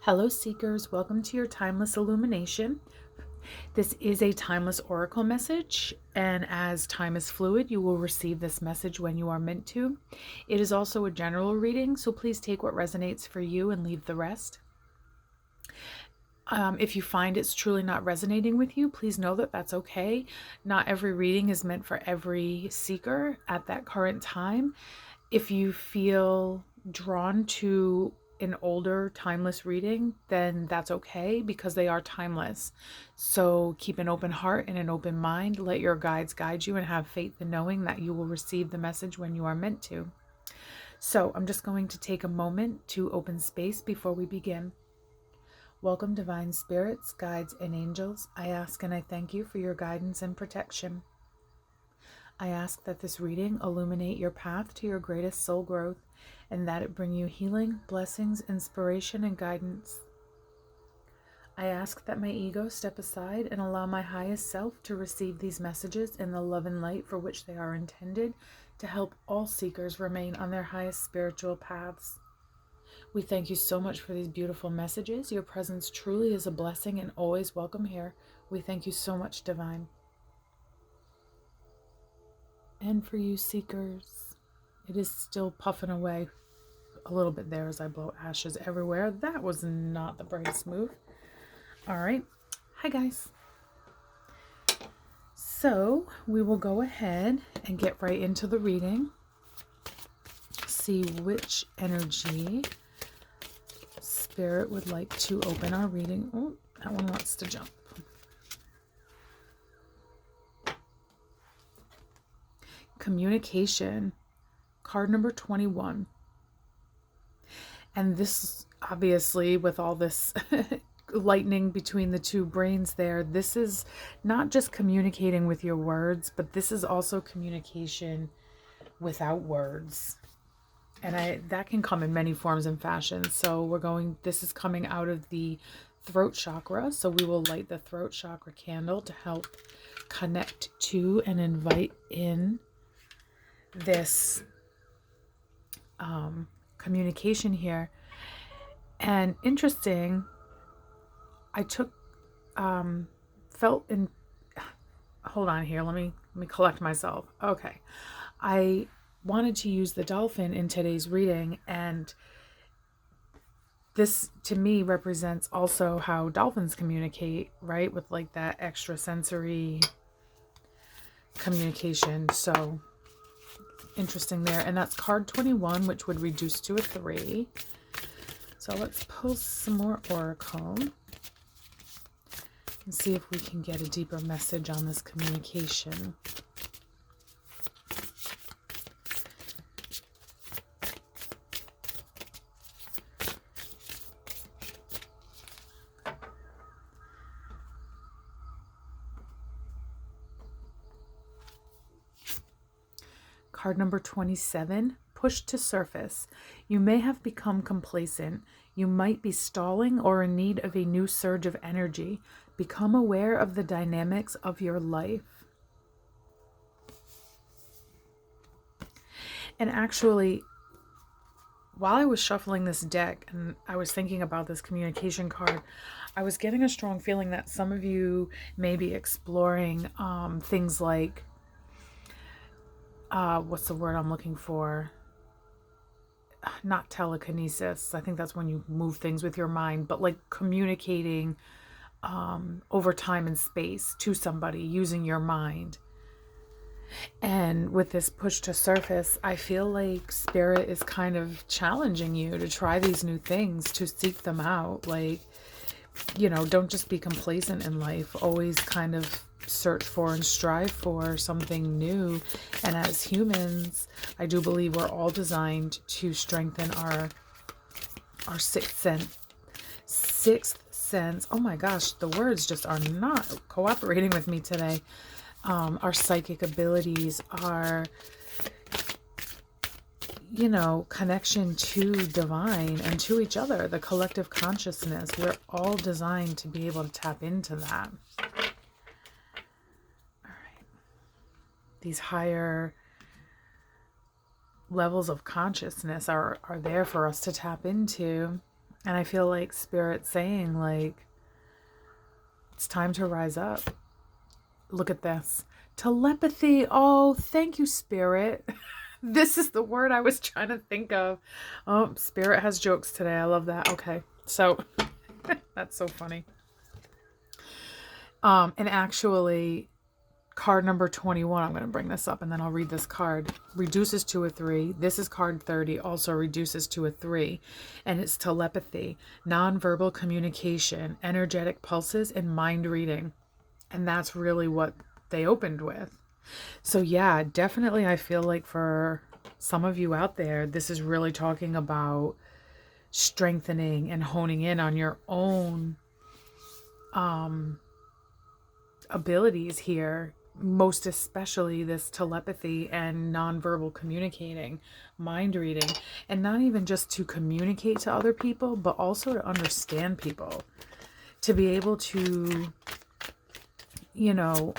Hello Seekers, welcome to your Timeless Illumination. This is a timeless oracle message, and as time is fluid, you will receive this message when you are meant to. It is also a general reading, so please take what resonates for you and leave the rest. If you find it's truly not resonating with you, please know that that's okay. Not every reading is meant for every seeker at that current time. If you feel drawn to an older timeless reading, then that's okay because they are timeless. So keep an open heart and an open mind. Let your guides guide you and have faith in knowing that you will receive the message when you are meant to. So I'm just going to take a moment to open space before we begin. Welcome, divine spirits, guides, and angels. I ask and I thank you for your guidance and protection. I ask that this reading illuminate your path to your greatest soul growth and that it bring you healing, blessings, inspiration, and guidance. I ask that my ego step aside and allow my highest self to receive these messages in the love and light for which they are intended to help all seekers remain on their highest spiritual paths. We thank you so much for these beautiful messages. Your presence truly is a blessing and always welcome here. We thank you so much, Divine. And for you seekers, it is still puffing away a little bit there as I blow ashes everywhere. That was not the brightest move. All right. Hi, guys. So we will go ahead and get right into the reading. See which energy Spirit would like to open our reading. Oh, that one wants to jump. Communication, card number 21. And this, obviously, with all this lightning between the two brains there, this is not just communicating with your words, but this is also communication without words. And that can come in many forms and fashions. So this is coming out of the throat chakra. So we will light the throat chakra candle to help connect to and invite in this communication here. And interesting, I felt in, hold on here, let me collect myself. Okay, I wanted to use the dolphin in today's reading, and this to me represents also how dolphins communicate, right, with like that extrasensory communication. So interesting there. And that's card 21, which would reduce to a 3. So let's pull some more oracle and see if we can get a deeper message on this communication. Card number 27, pushed to surface. You may have become complacent. You might be stalling or in need of a new surge of energy. Become aware of the dynamics of your life. And actually, while I was shuffling this deck and I was thinking about this communication card, I was getting a strong feeling that some of you may be exploring things like what's the word I'm looking for? Not telekinesis. I think that's when you move things with your mind, but like communicating over time and space to somebody using your mind. And with this push to surface, I feel like Spirit is kind of challenging you to try these new things, to seek them out. Like, you know, don't just be complacent in life. Always kind of search for and strive for something new. And as humans, I do believe we're all designed to strengthen our sixth sense. Oh my gosh, the words just are not cooperating with me today. Our psychic abilities, our, you know, connection to divine and to each other, the collective consciousness. We're all designed to be able to tap into that. These higher levels of consciousness are there for us to tap into. And I feel like Spirit saying, like, it's time to rise up. Look at this. Telepathy. Oh, thank you, Spirit. This is the word I was trying to think of. Oh, Spirit has jokes today. I love that. Okay. So that's so funny. And actually, card number 21, I'm going to bring this up and then I'll read this card. Reduces to a 3. This is card 30, also reduces to a 3. And it's telepathy, nonverbal communication, energetic pulses, and mind reading. And that's really what they opened with. So yeah, definitely I feel like for some of you out there, this is really talking about strengthening and honing in on your own abilities here, most especially this telepathy and nonverbal communicating, mind reading, and not even just to communicate to other people, but also to understand people, to be able to, you know,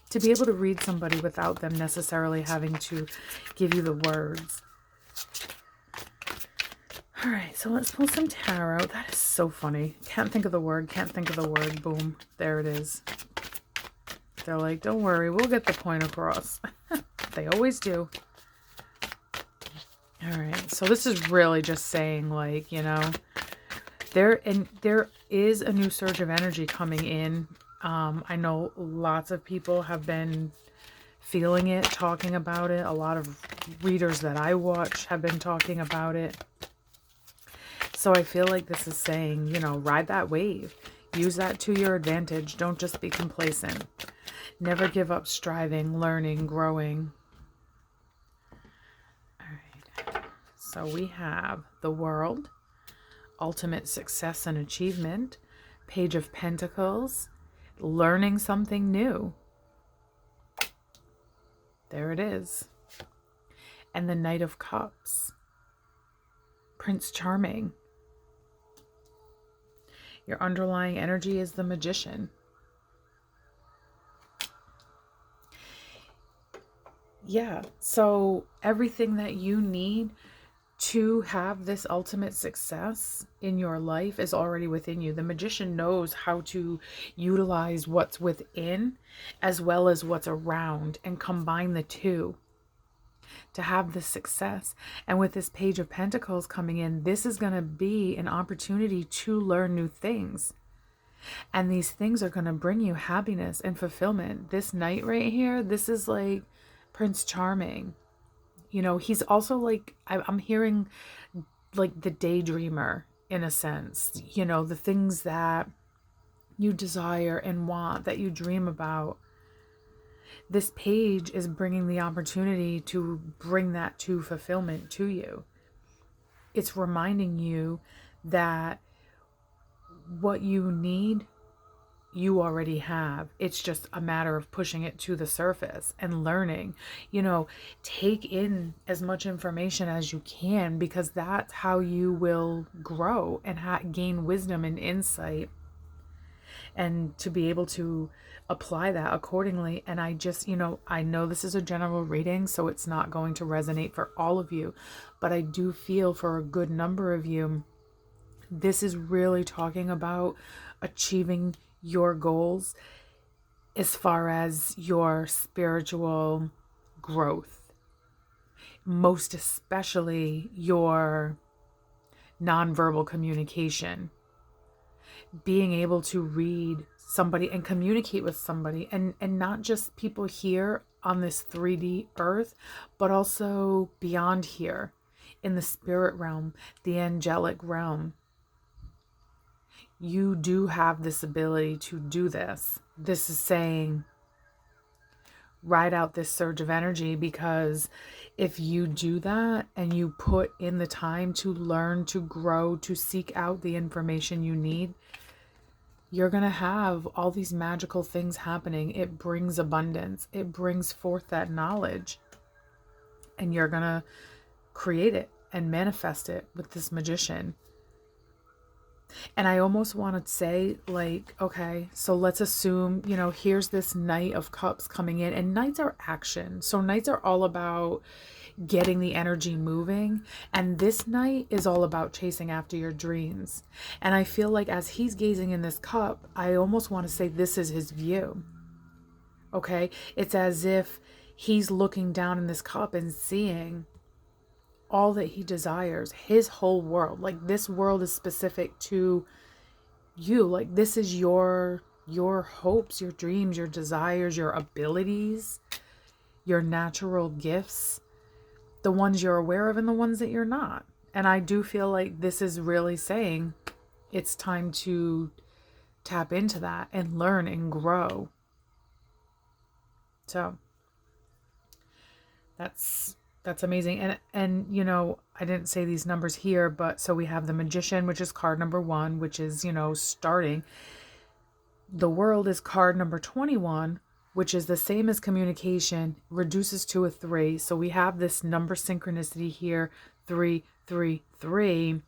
to be able to read somebody without them necessarily having to give you the words. All right, so let's pull some tarot. That is so funny. Can't think of the word. Boom. There it is. They're like, don't worry, we'll get the point across. They always do. All right, so this is really just saying, like, you know, there is a new surge of energy coming in. I know lots of people have been feeling it, talking about it. A lot of readers that I watch have been talking about it. So I feel like this is saying, you know, ride that wave. Use that to your advantage. Don't just be complacent. Never give up striving, learning, growing. All right. So we have the World, ultimate success and achievement, Page of Pentacles, learning something new. There it is. And the Knight of Cups, Prince Charming. Your underlying energy is the Magician. Yeah, so everything that you need to have this ultimate success in your life is already within you. The Magician knows how to utilize what's within as well as what's around and combine the two to have this success. And with this Page of Pentacles coming in, this is going to be an opportunity to learn new things. And these things are going to bring you happiness and fulfillment. This Knight right here, this is like Prince Charming. You know, he's also like, I'm hearing like the daydreamer in a sense. You know, the things that you desire and want, that you dream about. This page is bringing the opportunity to bring that to fulfillment to you. It's reminding you that what you need, you already have. It's just a matter of pushing it to the surface and learning. You know, take in as much information as you can, because that's how you will grow and gain wisdom and insight, and to be able to apply that accordingly. And I just, you know, I know this is a general reading, so it's not going to resonate for all of you, but I do feel for a good number of you, this is really talking about achieving your goals as far as your spiritual growth, most especially your nonverbal communication, being able to read somebody and communicate with somebody, and not just people here on this 3D earth, but also beyond here in the spirit realm, the angelic realm. You do have this ability to do this. This is saying, ride out this surge of energy, because if you do that and you put in the time to learn, to grow, to seek out the information you need, you're going to have all these magical things happening. It brings abundance. It brings forth that knowledge. And you're going to create it and manifest it with this Magician. And I almost want to say, like, okay, so let's assume, you know, here's this Knight of Cups coming in, and Knights are action. So Knights are all about getting the energy moving. And this Knight is all about chasing after your dreams. And I feel like as he's gazing in this cup, I almost want to say this is his view. Okay? It's as if he's looking down in this cup and seeing all that he desires, his whole world. Like, this world is specific to you. Like, this is your hopes, your dreams, your desires, your abilities, your natural gifts, the ones you're aware of and the ones that you're not. And I do feel like this is really saying it's time to tap into that and learn and grow. So that's amazing. And you know, I didn't say these numbers here, but so we have the Magician, which is card number 1, which is, you know, starting. The World is card number 21, which is the same as communication, reduces to a 3. So we have this number synchronicity here, 3, 3, 3.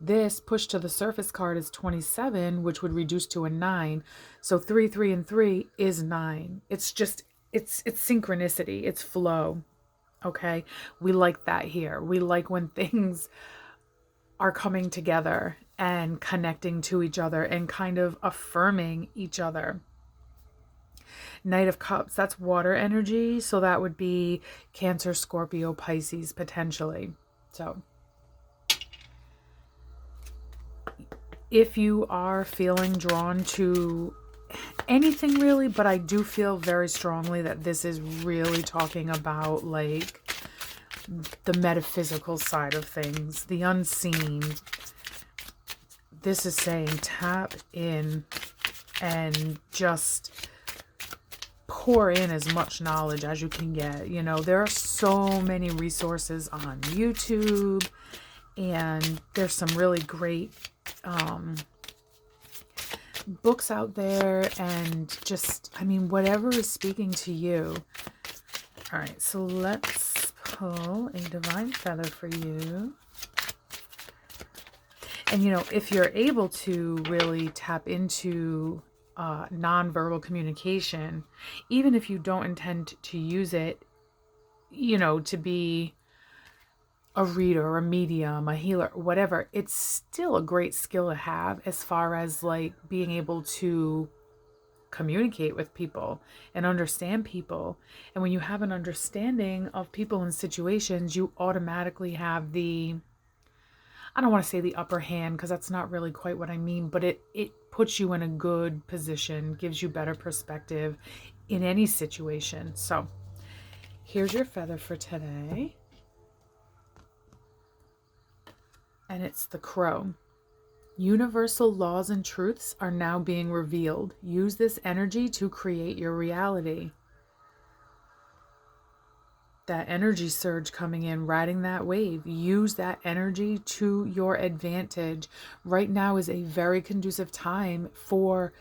This push to the surface card is 27, which would reduce to a 9. So 3, 3, and 3 is 9. It's just, it's synchronicity, it's flow. Okay, we like that here. We like when things are coming together and connecting to each other and kind of affirming each other. Knight of Cups, that's water energy. So that would be Cancer, Scorpio, Pisces, potentially. So if you are feeling drawn to anything really, but I do feel very strongly that this is really talking about like the metaphysical side of things, the unseen. This is saying tap in and just pour in as much knowledge as you can get. You know, there are so many resources on YouTube, and there's some really great books out there, and just, I mean, whatever is speaking to you. All right, so let's pull a divine feather for you. And, you know, if you're able to really tap into non-verbal communication, even if you don't intend to use it, you know, to be a reader, a medium, a healer, whatever, it's still a great skill to have as far as like being able to communicate with people and understand people. And when you have an understanding of people and situations, you automatically have the, I don't want to say the upper hand, because that's not really quite what I mean, but it puts you in a good position, gives you better perspective in any situation. So here's your feather for today. And it's the Crow. Universal laws and truths are now being revealed. Use this energy to create your reality. That energy surge coming in, riding that wave. Use that energy to your advantage. Right now is a very conducive time for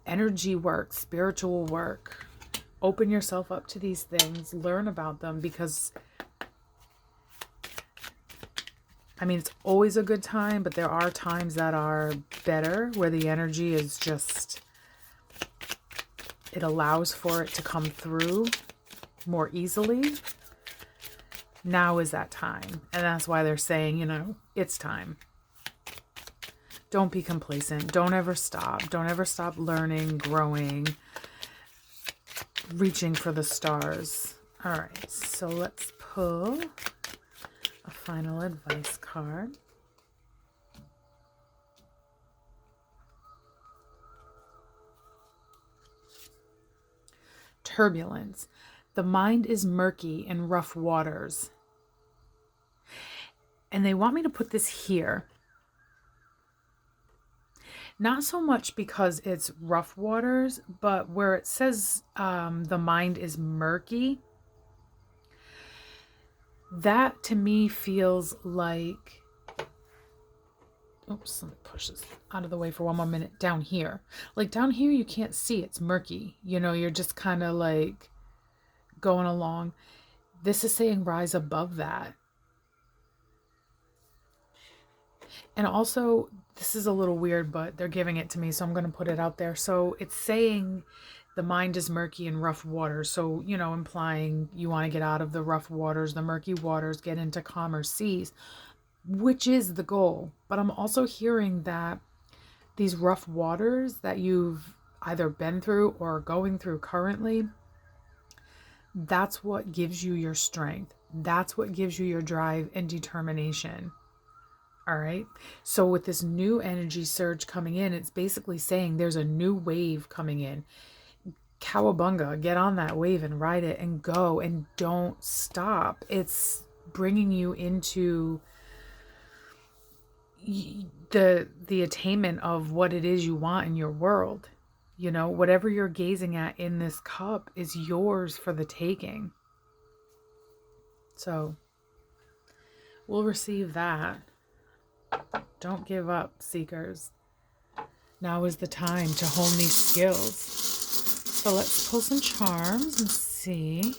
energy work, spiritual work. Open yourself up to these things. Learn about them, because I mean, it's always a good time, but there are times that are better where the energy is just, it allows for it to come through more easily. Now is that time. And that's why they're saying, you know, it's time. Don't be complacent. Don't ever stop. Don't ever stop learning, growing, reaching for the stars. All right, so let's pull a final advice card. Turbulence. The mind is murky in rough waters. And they want me to put this here. Not so much because it's rough waters, but where it says the mind is murky, that to me feels like, oops, let me push this out of the way for one more minute. Down here, like down here, you can't see, it's murky. You know, you're just kind of like going along. This is saying rise above that. And also, this is a little weird, but they're giving it to me, so I'm going to put it out there. So it's saying the mind is murky and rough waters. So, you know, implying you want to get out of the rough waters, the murky waters, get into calmer seas, which is the goal. But I'm also hearing that these rough waters that you've either been through or going through currently, that's what gives you your strength. That's what gives you your drive and determination. All right. So with this new energy surge coming in, it's basically saying there's a new wave coming in. Cowabunga, get on that wave and ride it and go and don't stop. It's bringing you into the attainment of what it is you want in your world. You know, whatever you're gazing at in this cup is yours for the taking. So we'll receive that. Don't give up, seekers. Now is the time to hone these skills. So let's pull some charms and see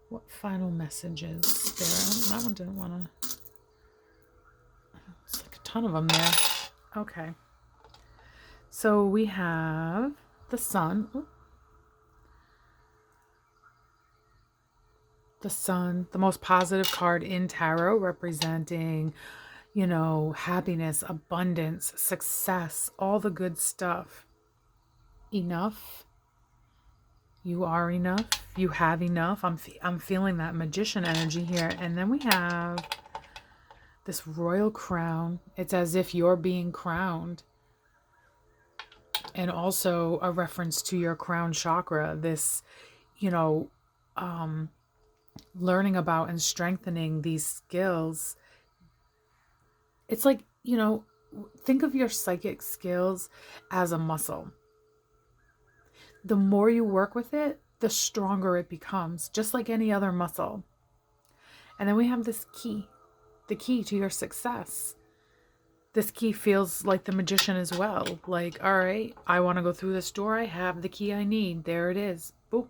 what final messages there. That one didn't want to. It's like a ton of them there. Okay. So we have the sun. Ooh. The sun, the most positive card in tarot, representing, you know, happiness, abundance, success, all the good stuff. Enough. You are enough. You have enough. I'm feeling that magician energy here. And then we have this royal crown. It's as if you're being crowned. And also a reference to your crown chakra. This, you know, learning about and strengthening these skills. It's like, you know, think of your psychic skills as a muscle. The more you work with it, the stronger it becomes, just like any other muscle. And then we have this key, the key to your success. This key feels like the magician as well. Like, all right, I want to go through this door. I have the key I need. There it is. Boop.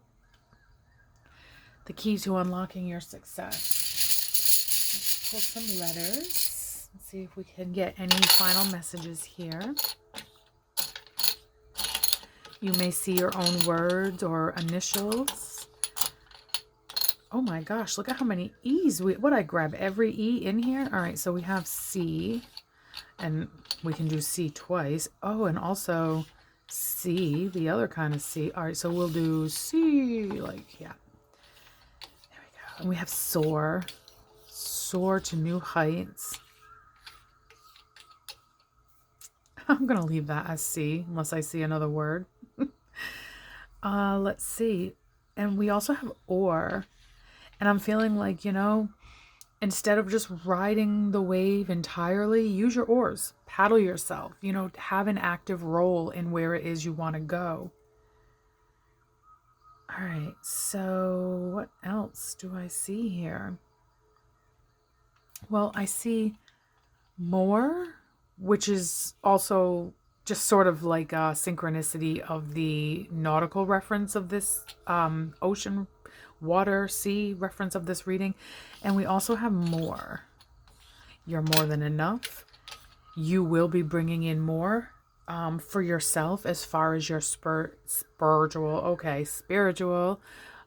The key to unlocking your success. Let's pull some letters. Let's see if we can get any final messages here. You may see your own words or initials. Oh my gosh, look at how many E's. What I grab every E in here? All right, so we have C, and we can do C twice. Oh, and also C, the other kind of C. All right, so we'll do C, like, yeah. There we go. And we have soar. Soar to new heights. I'm going to leave that as C, unless I see another word. Let's see. And we also have or. And I'm feeling like, you know, instead of just riding the wave entirely, use your oars. Paddle yourself. You know, have an active role in where it is you want to go. All right. So what else do I see here? Well, I see more, which is also just sort of like a synchronicity of the nautical reference of this ocean, water, sea reference of this reading. And we also have more. You're more than enough. You will be bringing in more for yourself as far as your spiritual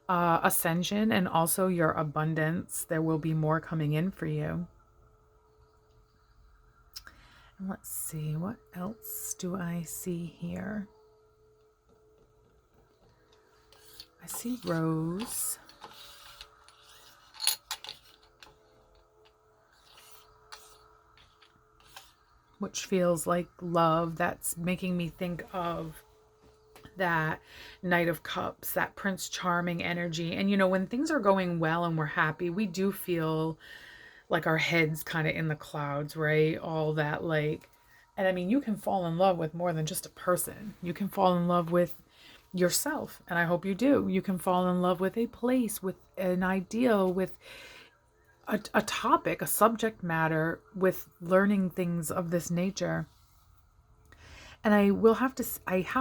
ascension, and also your abundance. There will be more coming in for you. And let's see, what else do I see here? I see rose. Which feels like love. That's making me think of that Knight of Cups, that Prince Charming energy. And you know, when things are going well and we're happy, we do feel like our heads kind of in the clouds, right? All that, like, and I mean, you can fall in love with more than just a person. You can fall in love with yourself, and I hope you do. You can fall in love with a place, with an ideal, with a topic, a subject matter, with learning things of this nature. And I have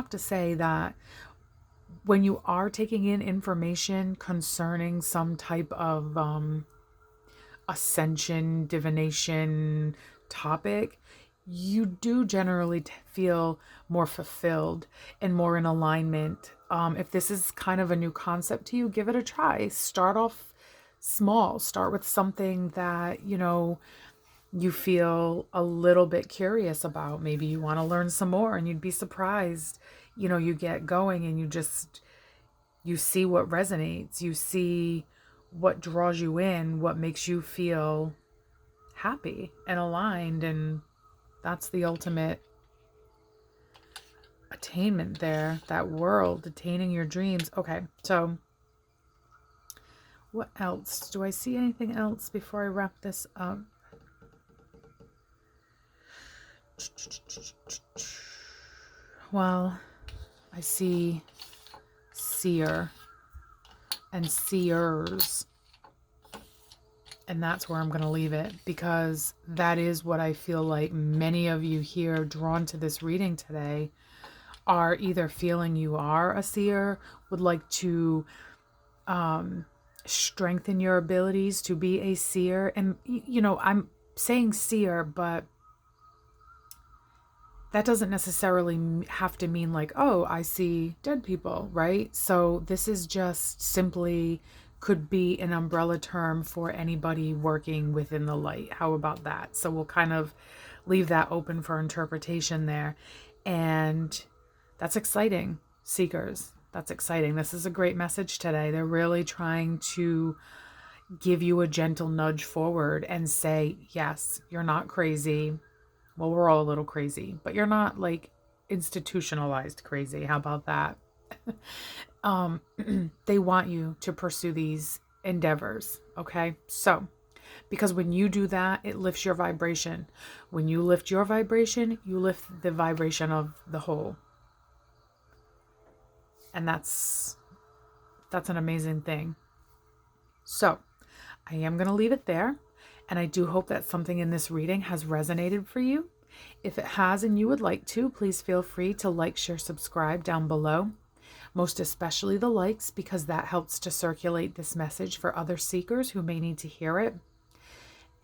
to say that when you are taking in information concerning some type of ascension, divination topic, you do generally feel more fulfilled and more in alignment. If this is kind of a new concept to you, give it a try. Start off small. Start with something that, you feel a little bit curious about. Maybe you want to learn some more and you'd be surprised. You get going and you see what resonates. You see what draws you in, what makes you feel happy and aligned, and that's the ultimate attainment there, that world, attaining your dreams. Okay, so what else? Do I see anything else before I wrap this up? Well, I see seer and seers. And that's where I'm going to leave it, because that is what I feel like many of you here drawn to this reading today are either feeling you are a seer, would like to strengthen your abilities to be a seer. And, I'm saying seer, but that doesn't necessarily have to mean like, oh, I see dead people, right? So this is just simply could be an umbrella term for anybody working within the light. How about that? So we'll kind of leave that open for interpretation there. And that's exciting, seekers. That's exciting. This is a great message today. They're really trying to give you a gentle nudge forward and say, yes, you're not crazy. Well, we're all a little crazy, but you're not like institutionalized crazy. How about that? They want you to pursue these endeavors. Okay. So, because when you do that, it lifts your vibration. When you lift your vibration, you lift the vibration of the whole. And that's an amazing thing. So I am going to leave it there. And I do hope that something in this reading has resonated for you. If it has and you would like to, please feel free to like, share, subscribe down below. Most especially the likes, because that helps to circulate this message for other seekers who may need to hear it.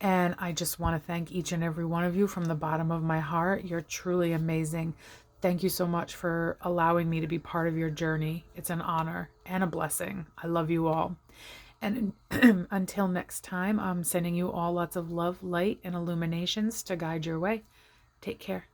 And I just want to thank each and every one of you from the bottom of my heart. You're truly amazing. Thank you so much for allowing me to be part of your journey. It's an honor and a blessing. I love you all. And until next time, I'm sending you all lots of love, light, and illuminations to guide your way. Take care.